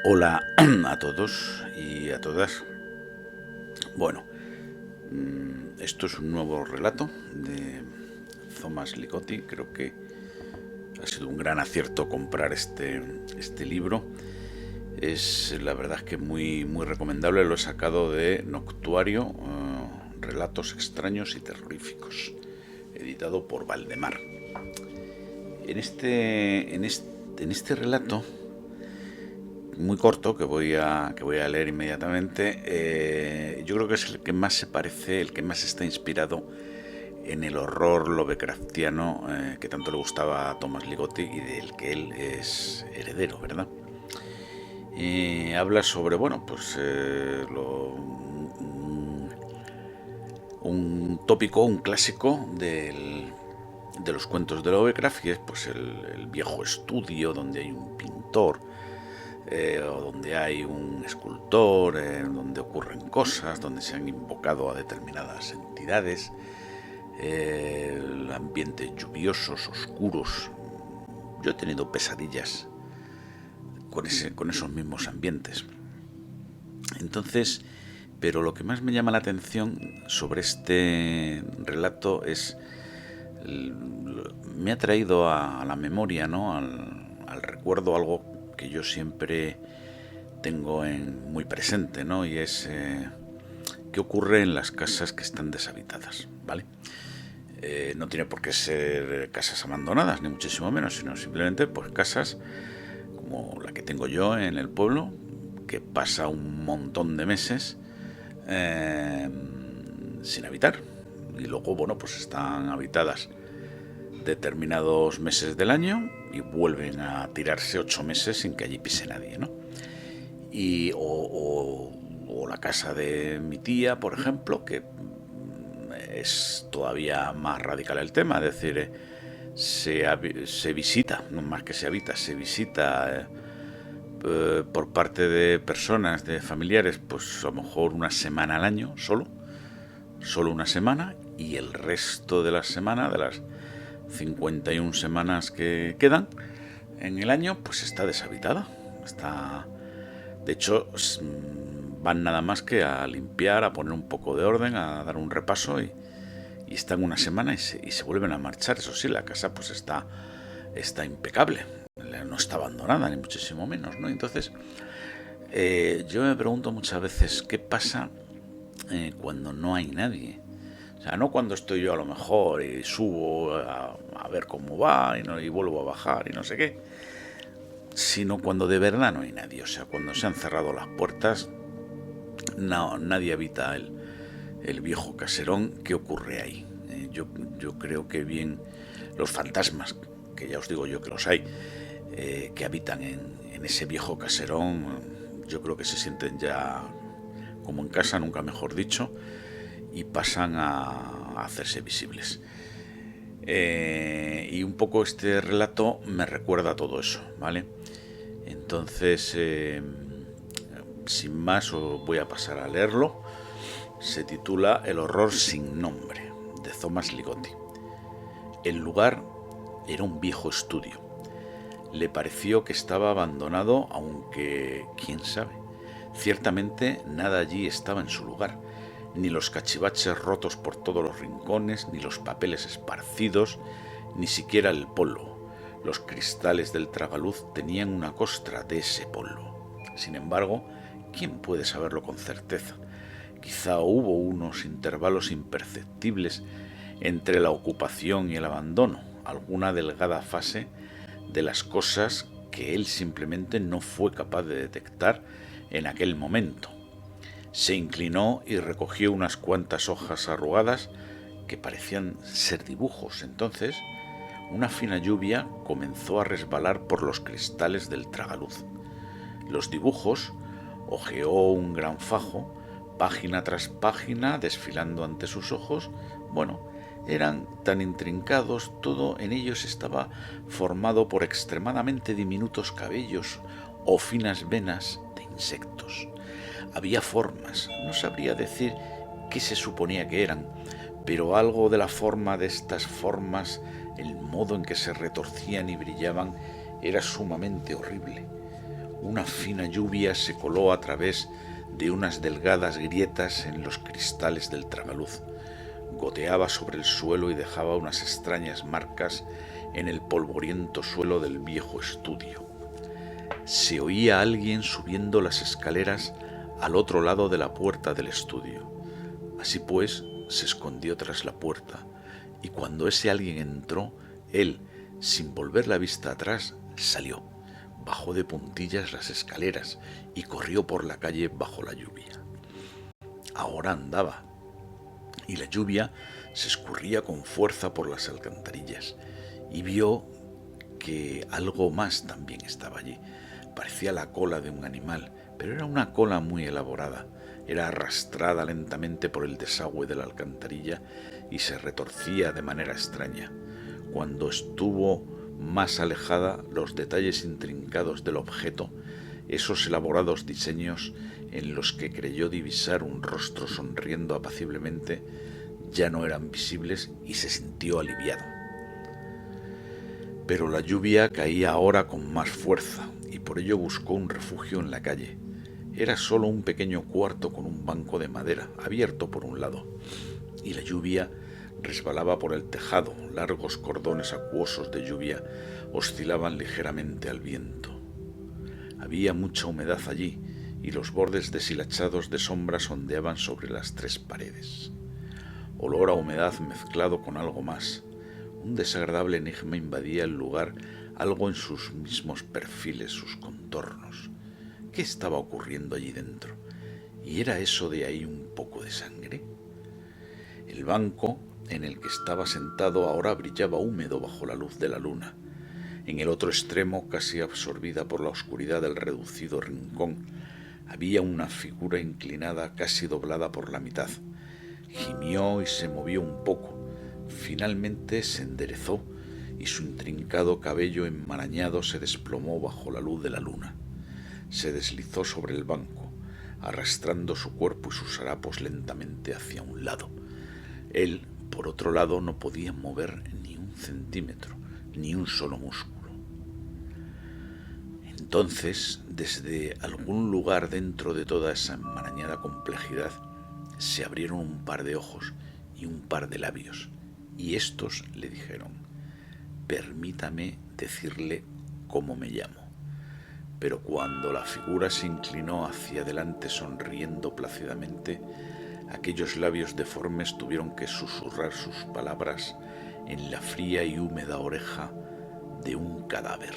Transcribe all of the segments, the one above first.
Hola a todos y a todas. Bueno, esto es un nuevo relato de Thomas Ligotti. Creo que ha sido un gran acierto comprar este libro. Es la verdad es que muy recomendable. Lo he sacado de Noctuario, Relatos extraños y terroríficos, editado por Valdemar. En este relato muy corto que voy a leer inmediatamente, yo creo que es el que más se parece, el que más está inspirado en el horror lovecraftiano que tanto le gustaba a Thomas Ligotti y del que él es heredero, ¿verdad? Habla sobre, bueno, pues un tópico, un clásico de los cuentos de Lovecraft, y es pues el viejo estudio donde hay un pintor, o donde hay un escultor, donde ocurren cosas, donde se han invocado a determinadas entidades, ambientes lluviosos, oscuros. Yo he tenido pesadillas con esos mismos ambientes. Entonces, pero lo que más me llama la atención sobre este relato es, me ha traído a la memoria, ¿no? Al recuerdo, algo que yo siempre tengo muy presente, ¿no? Y es qué ocurre en las casas que están deshabitadas, ¿vale? No tiene por qué ser casas abandonadas, ni muchísimo menos, sino simplemente pues casas como la que tengo yo en el pueblo, que pasa un montón de meses eh, sin habitar. Y luego, bueno, pues están habitadas determinados meses del año y vuelven a tirarse 8 meses sin que allí pise nadie, ¿no? O la casa de mi tía, por ejemplo, que es todavía más radical el tema, es decir, se visita, no más que se habita, se visita por parte de personas, de familiares, pues a lo mejor una semana al año, solo una semana, y el resto de la semana, de las 51 semanas que quedan en el año, pues está deshabitada. De hecho, van nada más que a limpiar, a poner un poco de orden, a dar un repaso, y están una semana y se vuelven a marchar. Eso sí, la casa pues está impecable, no está abandonada, ni muchísimo menos, ¿no? Entonces, yo me pregunto muchas veces qué pasa cuando no hay nadie. O sea, no cuando estoy yo a lo mejor y subo a ver cómo va y vuelvo a bajar y no sé qué, sino cuando de verdad no hay nadie. O sea, cuando se han cerrado las puertas, no, nadie habita el viejo caserón. ¿Qué ocurre ahí? Yo creo que bien los fantasmas, que ya os digo yo que los hay, que habitan en ese viejo caserón, yo creo que se sienten ya como en casa, nunca mejor dicho, y pasan a hacerse visibles. Y un poco este relato me recuerda a todo eso, ¿vale? Entonces, sin más, os voy a pasar a leerlo. Se titula El horror sin nombre, de Thomas Ligotti. El lugar era un viejo estudio. Le pareció que estaba abandonado, aunque, quién sabe, ciertamente nada allí estaba en su lugar, ni los cachivaches rotos por todos los rincones, ni los papeles esparcidos, ni siquiera el polvo. Los cristales del tragaluz tenían una costra de ese polvo. Sin embargo, ¿quién puede saberlo con certeza? Quizá hubo unos intervalos imperceptibles entre la ocupación y el abandono, alguna delgada fase de las cosas que él simplemente no fue capaz de detectar en aquel momento. Se inclinó y recogió unas cuantas hojas arrugadas que parecían ser dibujos. Entonces, una fina lluvia comenzó a resbalar por los cristales del tragaluz. Los dibujos hojeó un gran fajo, página tras página, desfilando ante sus ojos. Bueno, eran tan intrincados, todo en ellos estaba formado por extremadamente diminutos cabellos o finas venas de insectos. Había formas, no sabría decir qué se suponía que eran, pero algo de la forma de estas formas, el modo en que se retorcían y brillaban, era sumamente horrible. Una fina lluvia se coló a través de unas delgadas grietas en los cristales del tragaluz. Goteaba sobre el suelo y dejaba unas extrañas marcas en el polvoriento suelo del viejo estudio. Se oía a alguien subiendo las escaleras al otro lado de la puerta del estudio. Así pues, se escondió tras la puerta, y cuando ese alguien entró, él, sin volver la vista atrás, salió, bajó de puntillas las escaleras y corrió por la calle bajo la lluvia. Ahora andaba, y la lluvia se escurría con fuerza por las alcantarillas, y vio que algo más también estaba allí. Parecía la cola de un animal, pero era una cola muy elaborada. Era arrastrada lentamente por el desagüe de la alcantarilla y se retorcía de manera extraña. Cuando estuvo más alejada, los detalles intrincados del objeto, esos elaborados diseños en los que creyó divisar un rostro sonriendo apaciblemente, ya no eran visibles y se sintió aliviado. Pero la lluvia caía ahora con más fuerza y por ello buscó un refugio en la calle. Era solo un pequeño cuarto con un banco de madera, abierto por un lado, y la lluvia resbalaba por el tejado. Largos cordones acuosos de lluvia oscilaban ligeramente al viento. Había mucha humedad allí, y los bordes deshilachados de sombras ondeaban sobre las tres paredes. Olor a humedad mezclado con algo más. Un desagradable enigma invadía el lugar, algo en sus mismos perfiles, sus contornos. ¿Qué estaba ocurriendo allí dentro? ¿Y era eso de ahí un poco de sangre? El banco en el que estaba sentado ahora brillaba húmedo bajo la luz de la luna. En el otro extremo, casi absorbida por la oscuridad del reducido rincón, había una figura inclinada, casi doblada por la mitad. Gimió y se movió un poco. Finalmente se enderezó y su intrincado cabello enmarañado se desplomó bajo la luz de la luna. Se deslizó sobre el banco, arrastrando su cuerpo y sus harapos lentamente hacia un lado. Él, por otro lado, no podía mover ni un centímetro, ni un solo músculo. Entonces, desde algún lugar dentro de toda esa enmarañada complejidad, se abrieron un par de ojos y un par de labios, y estos le dijeron: «Permítame decirle cómo me llamo». Pero cuando la figura se inclinó hacia adelante sonriendo plácidamente, aquellos labios deformes tuvieron que susurrar sus palabras en la fría y húmeda oreja de un cadáver.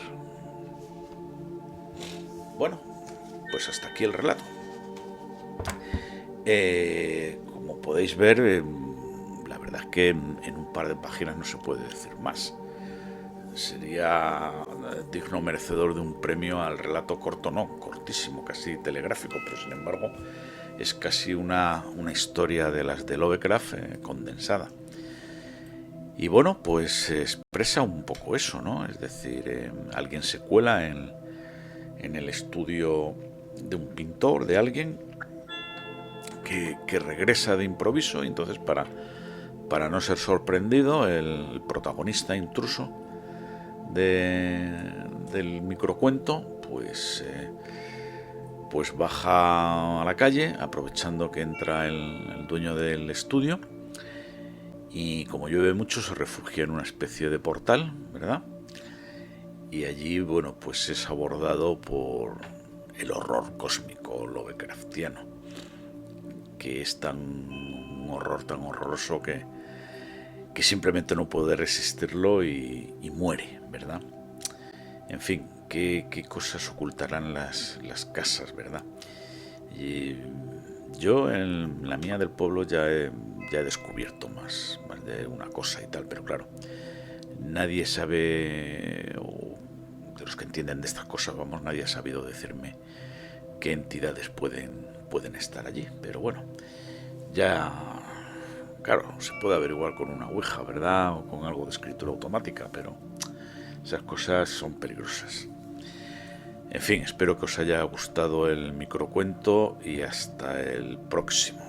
Bueno, pues hasta aquí el relato. Como podéis ver, la verdad es que en un par de páginas no se puede decir más. Sería digno merecedor de un premio al relato corto, no, cortísimo, casi telegráfico, pero sin embargo es casi una historia de las de Lovecraft condensada. Y bueno, pues se expresa un poco eso, ¿no? Es decir, alguien se cuela en el estudio de un pintor, de alguien que regresa de improviso, y entonces para no ser sorprendido, el protagonista intruso del microcuento, pues baja a la calle, aprovechando que entra el dueño del estudio, y como llueve mucho se refugia en una especie de portal, ¿verdad? Y allí, bueno, pues es abordado por el horror cósmico lovecraftiano, que es un horror tan horroroso que simplemente no puede resistirlo y muere, ¿verdad? En fin, qué cosas ocultarán las casas, ¿verdad? Y yo en la mía del pueblo ya he descubierto más de una cosa y tal, pero claro, nadie sabe, o de los que entienden de estas cosas, vamos, nadie ha sabido decirme qué entidades pueden estar allí, pero bueno, ya, claro, se puede averiguar con una ouija, ¿verdad? O con algo de escritura automática, pero esas cosas son peligrosas. En fin, espero que os haya gustado el microcuento y hasta el próximo.